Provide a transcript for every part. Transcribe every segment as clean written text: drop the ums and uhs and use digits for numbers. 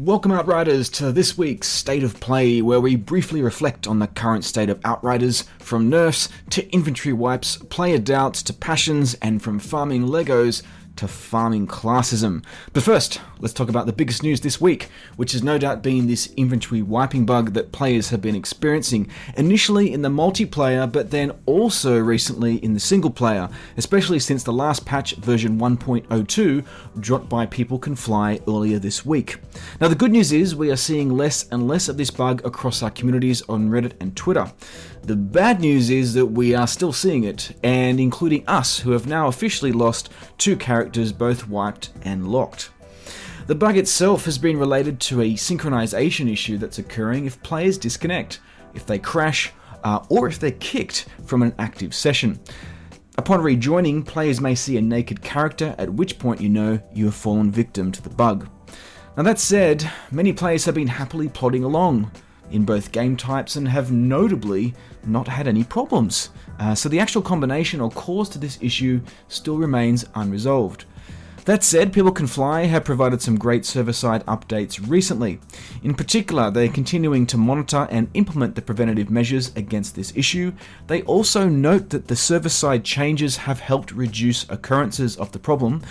Welcome Outriders to this week's State of Play, where we briefly reflect on the current state of Outriders, from nerfs to inventory wipes, player doubts to passions, and from farming Legos to farming classism. But first, let's talk about the biggest news this week, which has no doubt been this inventory wiping bug that players have been experiencing, initially in the multiplayer, but then also recently in the single player, especially since the last patch, version 1.02, dropped by People Can Fly earlier this week. Now the good news is we are seeing less and less of this bug across our communities on Reddit and Twitter. The bad news is that we are still seeing it, and including us, who have now officially lost 2 characters, both wiped and locked. The bug itself has been related to a synchronization issue that's occurring if players disconnect, if they crash, or if they're kicked from an active session. Upon rejoining, players may see a naked character, at which point you know you have fallen victim to the bug. Now that said, many players have been happily plodding along in both game types and have notably not had any problems. So the actual combination or cause to this issue still remains unresolved. That said, People Can Fly have provided some great server-side updates recently. In particular, they're continuing to monitor and implement the preventative measures against this issue. They also note that the server-side changes have helped reduce occurrences of the problem,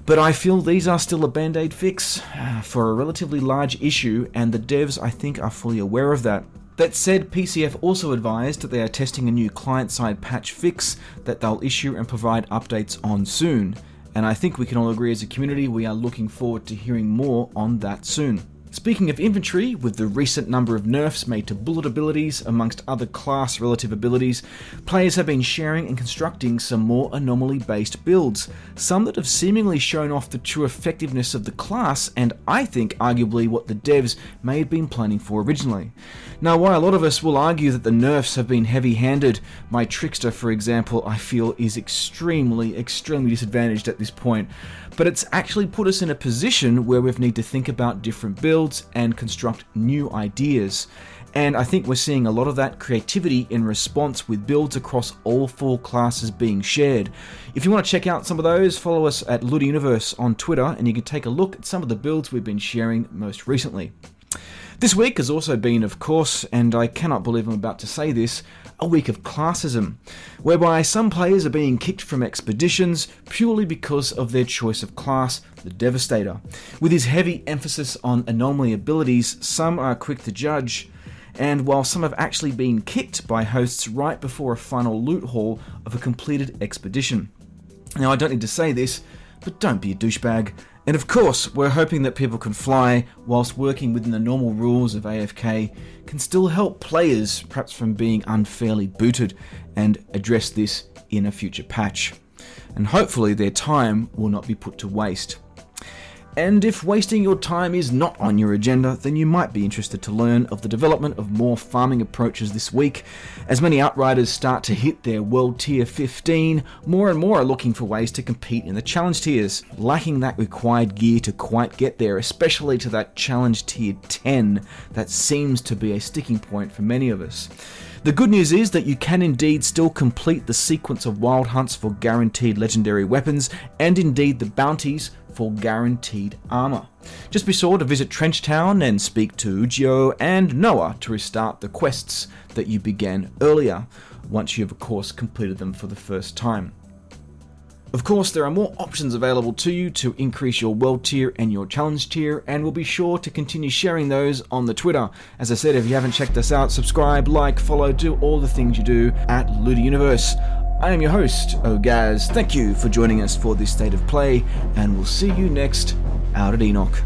but I feel these are still a band-aid fix for a relatively large issue, and the devs, I think, are fully aware of that. That said, PCF also advised that they are testing a new client-side patch fix that they'll issue and provide updates on soon, and I think we can all agree as a community we are looking forward to hearing more on that soon. Speaking of inventory, with the recent number of nerfs made to bullet abilities amongst other class relative abilities, players have been sharing and constructing some more anomaly based builds, some that have seemingly shown off the true effectiveness of the class, and I think arguably what the devs may have been planning for originally. Now while a lot of us will argue that the nerfs have been heavy handed, my Trickster for example I feel is extremely disadvantaged at this point, but it's actually put us in a position where we need to think about different builds and construct new ideas. And I think we're seeing a lot of that creativity in response with builds across all 4 classes being shared. If you want to check out some of those, follow us at Outriders Universe on Twitter and you can take a look at some of the builds we've been sharing most recently. This week has also been, of course, and I cannot believe I'm about to say this, a week of classism, whereby some players are being kicked from expeditions purely because of their choice of class, the Devastator. With his heavy emphasis on anomaly abilities, some are quick to judge, and while some have actually been kicked by hosts right before a final loot haul of a completed expedition. Now I don't need to say this, but don't be a douchebag. And of course, we're hoping that People Can Fly, whilst working within the normal rules of AFK, can still help players, perhaps from being unfairly booted, and address this in a future patch. And hopefully their time will not be put to waste. And if wasting your time is not on your agenda, then you might be interested to learn of the development of more farming approaches this week. As many Outriders start to hit their World Tier 15, more and more are looking for ways to compete in the Challenge tiers, lacking that required gear to quite get there, especially to that Challenge Tier 10 that seems to be a sticking point for many of us. The good news is that you can indeed still complete the sequence of wild hunts for guaranteed legendary weapons, and indeed the bounties for guaranteed armor. Just be sure to visit Trenchtown and speak to Ujio and Noah to restart the quests that you began earlier, once you have of course completed them for the first time. Of course, there are more options available to you to increase your world tier and your challenge tier, and we'll be sure to continue sharing those on the Twitter. As I said, if you haven't checked us out, subscribe, like, follow, do all the things you do at Outriders Universe. I am your host, Ogaz. Thank you for joining us for this State of Play, and we'll see you next out at Enoch.